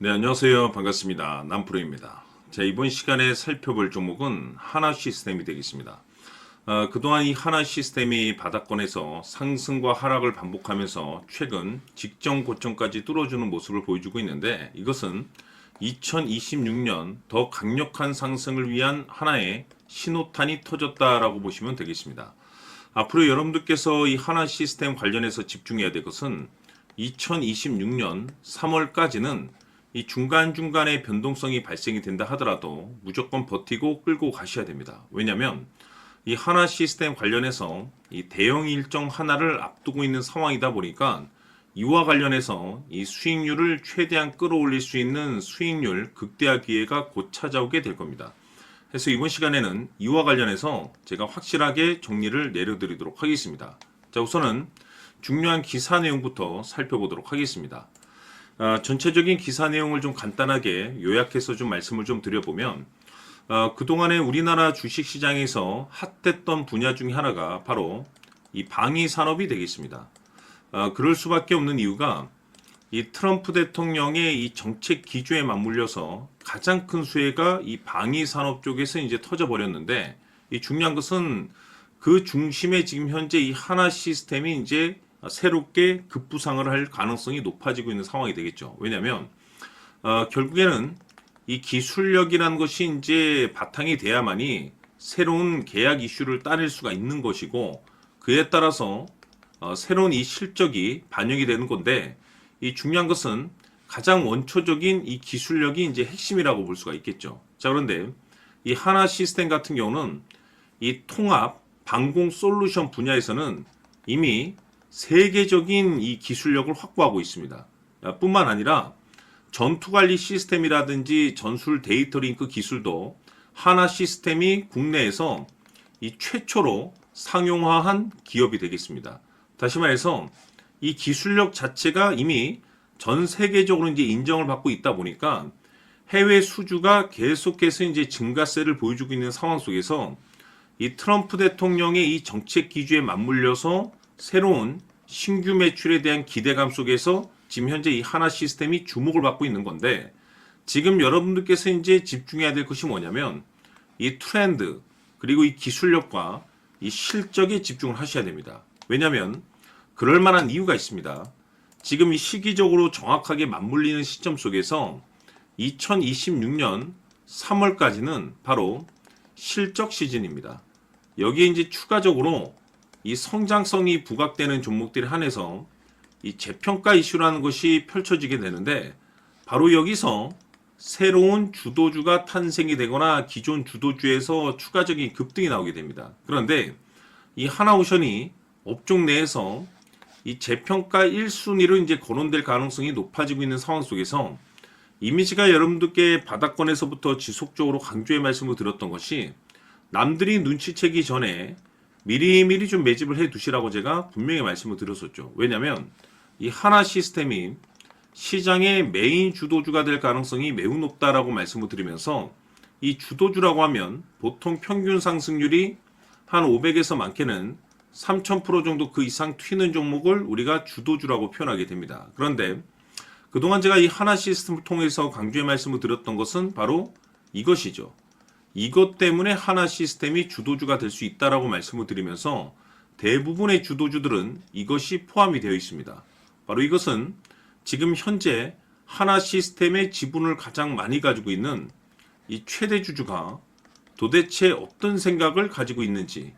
네, 안녕하세요. 반갑습니다. 남프로입니다. 자, 이번 시간에 살펴볼 종목은 하나 시스템이 되겠습니다. 그동안 이 하나 시스템이 바닥권에서 상승과 하락을 반복하면서 최근 직전 고점까지 뚫어주는 모습을 보여주고 있는데, 이것은 2026년 더 강력한 상승을 위한 하나의 신호탄이 터졌다라고 보시면 되겠습니다. 앞으로 여러분들께서 이 하나 시스템 관련해서 집중해야 될 것은 2026년 3월까지는 이 중간중간에 변동성이 발생이 된다 하더라도 무조건 버티고 끌고 가셔야 됩니다. 왜냐하면 이 하나 시스템 관련해서 이 대형 일정 하나를 앞두고 있는 상황이다 보니까 이와 관련해서 이 수익률을 최대한 끌어올릴 수 있는 수익률 극대화 기회가 곧 찾아오게 될 겁니다. 그래서 이번 시간에는 이와 관련해서 제가 확실하게 정리를 내려드리도록 하겠습니다. 자, 우선은 중요한 기사 내용부터 살펴보도록 하겠습니다. 전체적인 기사 내용을 좀 간단하게 요약해서 좀 말씀을 좀 드려보면, 그동안에 우리나라 주식시장에서 핫했던 분야 중에 하나가 바로 이 방위 산업이 되겠습니다. 그럴 수밖에 없는 이유가 이 트럼프 대통령의 이 정책 기조에 맞물려서 가장 큰 수혜가 이 방위 산업 쪽에서 이제 터져버렸는데, 이 중요한 것은 그 중심에 지금 현재 이 하나 시스템이 이제 새롭게 급부상을 할 가능성이 높아지고 있는 상황이 되겠죠. 왜냐하면 결국에는 이 기술력이라는 것이 이제 바탕이 돼야만이 새로운 계약 이슈를 따낼 수가 있는 것이고, 그에 따라서 새로운 이 실적이 반영이 되는 건데, 이 중요한 것은 가장 원초적인 이 기술력이 이제 핵심이라고 볼 수가 있겠죠. 자, 그런데 이 하나 시스템 같은 경우는 이 통합 방공 솔루션 분야에서는 이미 세계적인 이 기술력을 확보하고 있습니다. 뿐만 아니라 전투관리 시스템이라든지 전술 데이터 링크 기술도 하나 시스템이 국내에서 이 최초로 상용화한 기업이 되겠습니다. 다시 말해서 이 기술력 자체가 이미 전 세계적으로 이제 인정을 받고 있다 보니까 해외 수주가 계속해서 이제 증가세를 보여주고 있는 상황 속에서 이 트럼프 대통령의 이 정책 기조에 맞물려서 새로운 신규 매출에 대한 기대감 속에서 지금 현재 이 하나 시스템이 주목을 받고 있는 건데, 지금 여러분들께서 이제 집중해야 될 것이 뭐냐면 이 트렌드 그리고 이 기술력과 이 실적에 집중을 하셔야 됩니다. 왜냐하면 그럴 만한 이유가 있습니다. 지금 이 시기적으로 정확하게 맞물리는 시점 속에서 2026년 3월까지는 바로 실적 시즌입니다. 여기에 이제 추가적으로 이 성장성이 부각되는 종목들에 한해서 이 재평가 이슈라는 것이 펼쳐지게 되는데, 바로 여기서 새로운 주도주가 탄생이 되거나 기존 주도주에서 추가적인 급등이 나오게 됩니다. 그런데 이 하나오션이 업종 내에서 이 재평가 1순위로 이제 거론될 가능성이 높아지고 있는 상황 속에서 이미지가 여러분들께 바닥권에서부터 지속적으로 강조의 말씀을 드렸던 것이, 남들이 눈치채기 전에 미리미리 좀 매집을 해 두시라고 제가 분명히 말씀을 드렸었죠. 왜냐하면 이 하나 시스템이 시장의 메인 주도주가 될 가능성이 매우 높다라고 말씀을 드리면서, 이 주도주라고 하면 보통 평균 상승률이 한 500에서 많게는 3000% 정도 그 이상 튀는 종목을 우리가 주도주라고 표현하게 됩니다. 그런데 그동안 제가 이 하나 시스템을 통해서 강조의 말씀을 드렸던 것은 바로 이것이죠. 이것 때문에 하나 시스템이 주도주가 될 수 있다라고 말씀을 드리면서 대부분의 주도주들은 이것이 포함이 되어 있습니다. 바로 이것은 지금 현재 하나 시스템의 지분을 가장 많이 가지고 있는 이 최대 주주가 도대체 어떤 생각을 가지고 있는지,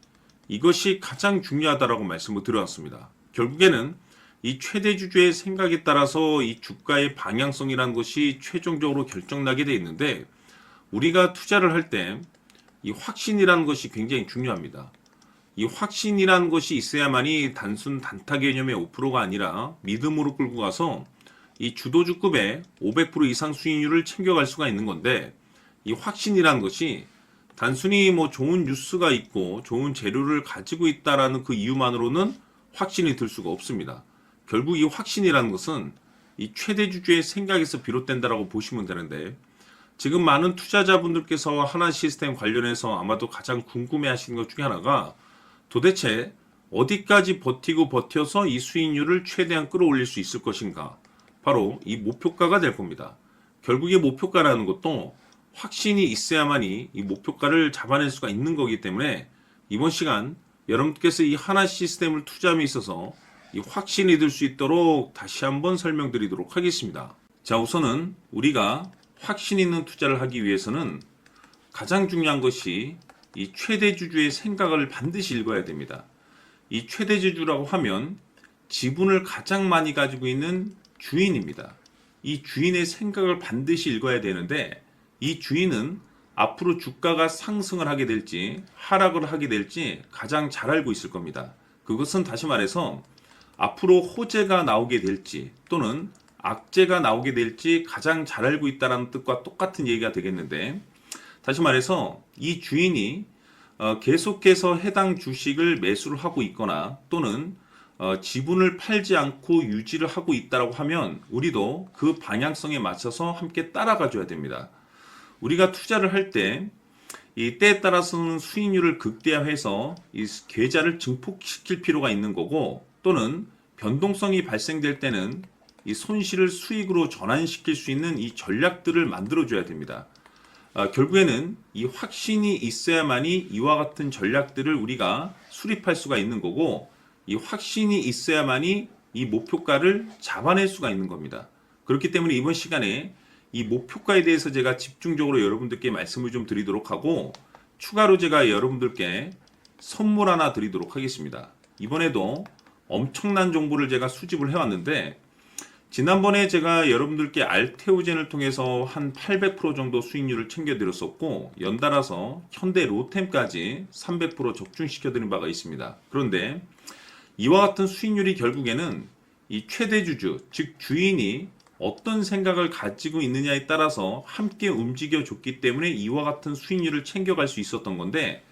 이것이 가장 중요하다라고 말씀을 드려왔습니다. 결국에는 이 최대 주주의 생각에 따라서 이 주가의 방향성이라는 것이 최종적으로 결정나게 되어 있는데, 우리가 투자를 할 때 이 확신이라는 것이 굉장히 중요합니다. 이 확신이라는 것이 있어야만이 단순 단타 개념의 5%가 아니라 믿음으로 끌고 가서 이 주도주급의 500% 이상 수익률을 챙겨갈 수가 있는 건데, 이 확신이라는 것이 단순히 뭐 좋은 뉴스가 있고 좋은 재료를 가지고 있다라는 그 이유만으로는 확신이 들 수가 없습니다. 결국 이 확신이라는 것은 이 최대 주주의 생각에서 비롯된다라고 보시면 되는데, 지금 많은 투자자분들께서 하나 시스템 관련해서 아마도 가장 궁금해 하시는 것 중에 하나가, 도대체 어디까지 버티고 버텨서 이 수익률을 최대한 끌어올릴 수 있을 것인가, 바로 이 목표가가 될 겁니다. 결국에 목표가라는 것도 확신이 있어야만이 이 목표가를 잡아낼 수가 있는 거기 때문에 이번 시간 여러분께서 이 하나 시스템을 투자함에 있어서 이 확신이 들 수 있도록 다시 한번 설명드리도록 하겠습니다. 자, 우선은 우리가 확신 있는 투자를 하기 위해서는 가장 중요한 것이 이 최대주주의 생각을 반드시 읽어야 됩니다. 이 최대주주라고 하면 지분을 가장 많이 가지고 있는 주인입니다. 이 주인의 생각을 반드시 읽어야 되는데 이 주인은 앞으로 주가가 상승을 하게 될지 하락을 하게 될지 가장 잘 알고 있을 겁니다. 그것은 다시 말해서 앞으로 호재가 나오게 될지 또는 악재가 나오게 될지 가장 잘 알고 있다는 뜻과 똑같은 얘기가 되겠는데, 다시 말해서 이 주인이 계속해서 해당 주식을 매수를 하고 있거나 또는 지분을 팔지 않고 유지를 하고 있다고 하면 우리도 그 방향성에 맞춰서 함께 따라가 줘야 됩니다. 우리가 투자를 할 때 이 때에 따라서는 수익률을 극대화해서 이 계좌를 증폭시킬 필요가 있는 거고, 또는 변동성이 발생될 때는 이 손실을 수익으로 전환시킬 수 있는 이 전략들을 만들어 줘야 됩니다. 결국에는 이 확신이 있어야만이 이와 같은 전략들을 우리가 수립할 수가 있는 거고, 이 확신이 있어야만이 이 목표가를 잡아낼 수가 있는 겁니다. 그렇기 때문에 이번 시간에 이 목표가에 대해서 제가 집중적으로 여러분들께 말씀을 좀 드리도록 하고, 추가로 제가 여러분들께 선물 하나 드리도록 하겠습니다. 이번에도 엄청난 정보를 제가 수집을 해왔는데, 지난번에 제가 여러분들께 알테오젠을 통해서 한 800% 정도 수익률을 챙겨드렸었고, 연달아서 현대 로템까지 300% 적중시켜드린 바가 있습니다. 그런데 이와 같은 수익률이 결국에는 이 최대주주, 즉 주인이 어떤 생각을 가지고 있느냐에 따라서 함께 움직여 줬기 때문에 이와 같은 수익률을 챙겨갈 수 있었던 건데,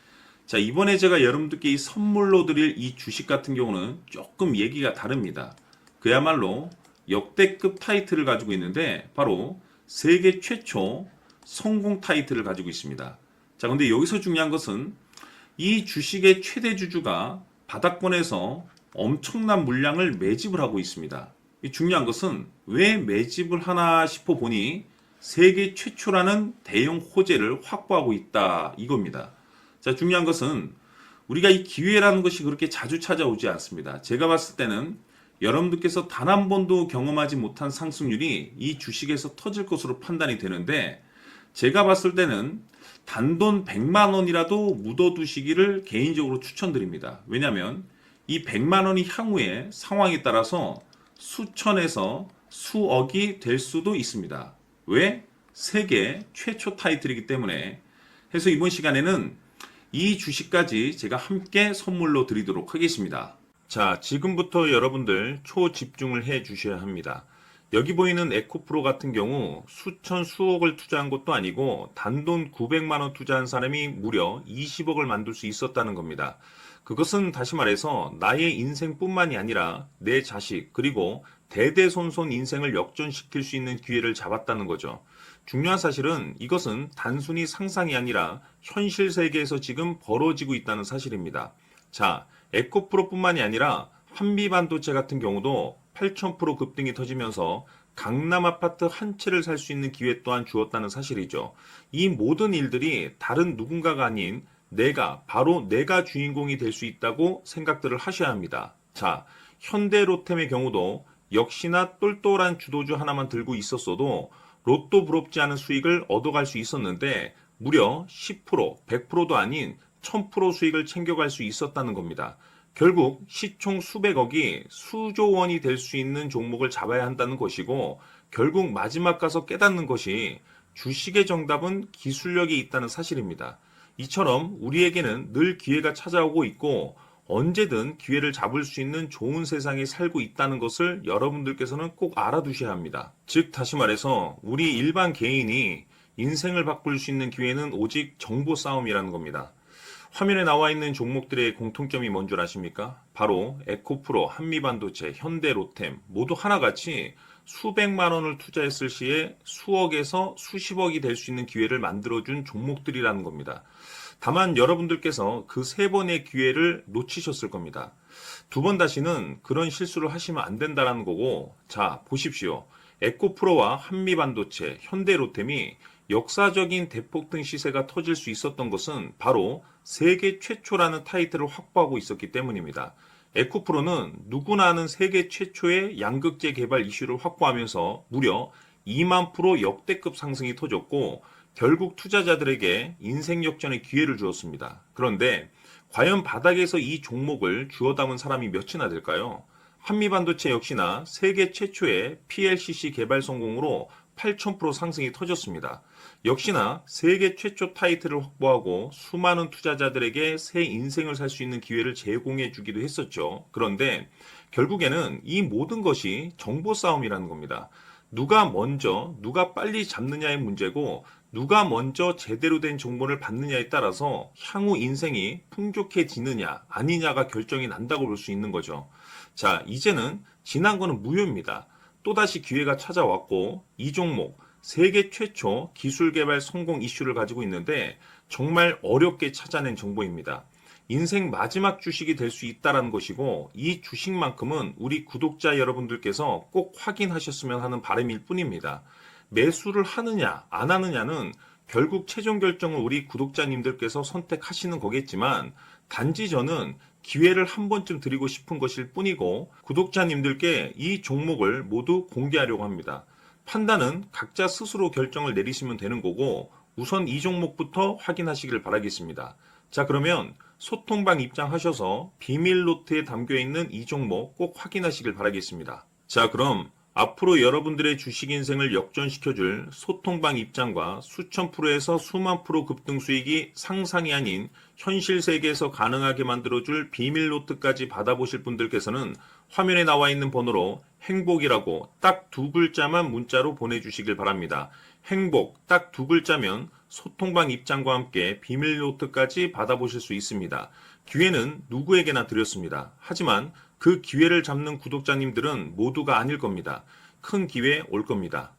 자, 이번에 제가 여러분들께 이 선물로 드릴 이 주식 같은 경우는 조금 얘기가 다릅니다. 그야말로 역대급 타이틀을 가지고 있는데 바로 세계 최초 성공 타이틀을 가지고 있습니다. 자, 근데 여기서 중요한 것은 이 주식의 최대주주가 바닥권에서 엄청난 물량을 매집을 하고 있습니다. 이 중요한 것은 왜 매집을 하나 싶어 보니 세계 최초라는 대형 호재를 확보하고 있다, 이겁니다. 자, 중요한 것은 우리가 이 기회라는 것이 그렇게 자주 찾아오지 않습니다. 제가 봤을 때는 여러분들께서 단 한 번도 경험하지 못한 상승률이 이 주식에서 터질 것으로 판단이 되는데, 제가 봤을 때는 단돈 100만 원이라도 묻어두시기를 개인적으로 추천드립니다. 왜냐하면 이 100만 원이 향후에 상황에 따라서 수천에서 수억이 될 수도 있습니다. 왜? 세계 최초 타이틀이기 때문에. 해서 이번 시간에는 이 주식까지 제가 함께 선물로 드리도록 하겠습니다. 자, 지금부터 여러분들 초집중을 해 주셔야 합니다. 여기 보이는 에코프로 같은 경우 수천 수억을 투자한 것도 아니고 단돈 900만 원 투자한 사람이 무려 20억을 만들 수 있었다는 겁니다. 그것은 다시 말해서 나의 인생뿐만이 아니라 내 자식 그리고 대대손손 인생을 역전시킬 수 있는 기회를 잡았다는 거죠. 중요한 사실은 이것은 단순히 상상이 아니라 현실 세계에서 지금 벌어지고 있다는 사실입니다. 자, 에코프로뿐만이 아니라 한미반도체 같은 경우도 8000% 급등이 터지면서 강남 아파트 한 채를 살 수 있는 기회 또한 주었다는 사실이죠. 이 모든 일들이 다른 누군가가 아닌 바로 내가 주인공이 될 수 있다고 생각들을 하셔야 합니다. 자, 현대로템의 경우도 역시나 똘똘한 주도주 하나만 들고 있었어도 로또 부럽지 않은 수익을 얻어갈 수 있었는데 무려 10%, 100%도 아닌 1000% 수익을 챙겨갈 수 있었다는 겁니다. 결국 시총 수백억이 수조 원이 될 수 있는 종목을 잡아야 한다는 것이고, 결국 마지막 가서 깨닫는 것이 주식의 정답은 기술력이 있다는 사실입니다. 이처럼 우리에게는 늘 기회가 찾아오고 있고 언제든 기회를 잡을 수 있는 좋은 세상에 살고 있다는 것을 여러분들께서는 꼭 알아두셔야 합니다. 즉 다시 말해서 우리 일반 개인이 인생을 바꿀 수 있는 기회는 오직 정보 싸움이라는 겁니다. 화면에 나와 있는 종목들의 공통점이 뭔 줄 아십니까? 바로 에코프로, 한미반도체, 현대로템 모두 하나같이 수백만 원을 투자했을 시에 수억에서 수십억이 될 수 있는 기회를 만들어준 종목들이라는 겁니다. 다만 여러분들께서 그 세 번의 기회를 놓치셨을 겁니다. 두 번 다시는 그런 실수를 하시면 안 된다는 거고, 자 보십시오. 에코프로와 한미반도체, 현대로템이 역사적인 대폭등 시세가 터질 수 있었던 것은 바로 세계 최초라는 타이틀을 확보하고 있었기 때문입니다. 에코프로는 누구나 아는 세계 최초의 양극재 개발 이슈를 확보하면서 무려 2만 프로 역대급 상승이 터졌고 결국 투자자들에게 인생 역전의 기회를 주었습니다. 그런데 과연 바닥에서 이 종목을 주워 담은 사람이 몇이나 될까요? 한미반도체 역시나 세계 최초의 PLCC 개발 성공으로 8,000% 상승이 터졌습니다. 역시나 세계 최초 타이틀을 확보하고 수많은 투자자들에게 새 인생을 살 수 있는 기회를 제공해 주기도 했었죠. 그런데 결국에는 이 모든 것이 정보 싸움이라는 겁니다. 누가 먼저, 누가 빨리 잡느냐의 문제고, 누가 먼저 제대로 된 정보를 받느냐에 따라서 향후 인생이 풍족해지느냐, 아니냐가 결정이 난다고 볼 수 있는 거죠. 자, 이제는 지난 거는 무효입니다. 또다시 기회가 찾아왔고, 이 종목, 세계 최초 기술 개발 성공 이슈를 가지고 있는데, 정말 어렵게 찾아낸 정보입니다. 인생 마지막 주식이 될 수 있다는 것이고, 이 주식만큼은 우리 구독자 여러분들께서 꼭 확인하셨으면 하는 바람일 뿐입니다. 매수를 하느냐, 안 하느냐는 결국 최종 결정을 우리 구독자님들께서 선택하시는 거겠지만, 단지 저는 기회를 한 번쯤 드리고 싶은 것일 뿐이고, 구독자님들께 이 종목을 모두 공개하려고 합니다. 판단은 각자 스스로 결정을 내리시면 되는 거고, 우선 이 종목부터 확인하시길 바라겠습니다. 자, 그러면 소통방 입장하셔서 비밀 노트에 담겨 있는 이 종목 꼭 확인하시길 바라겠습니다. 자, 그럼 앞으로 여러분들의 주식 인생을 역전시켜줄 소통방 입장과 수천 프로에서 수만 프로 급등 수익이 상상이 아닌 현실 세계에서 가능하게 만들어줄 비밀 노트까지 받아보실 분들께서는 화면에 나와 있는 번호로 행복이라고 딱 두 글자만 문자로 보내주시길 바랍니다. 행복 딱 두 글자면 소통방 입장과 함께 비밀 노트까지 받아보실 수 있습니다. 기회는 누구에게나 드렸습니다. 하지만 그 기회를 잡는 구독자님들은 모두가 아닐 겁니다. 큰 기회 올 겁니다.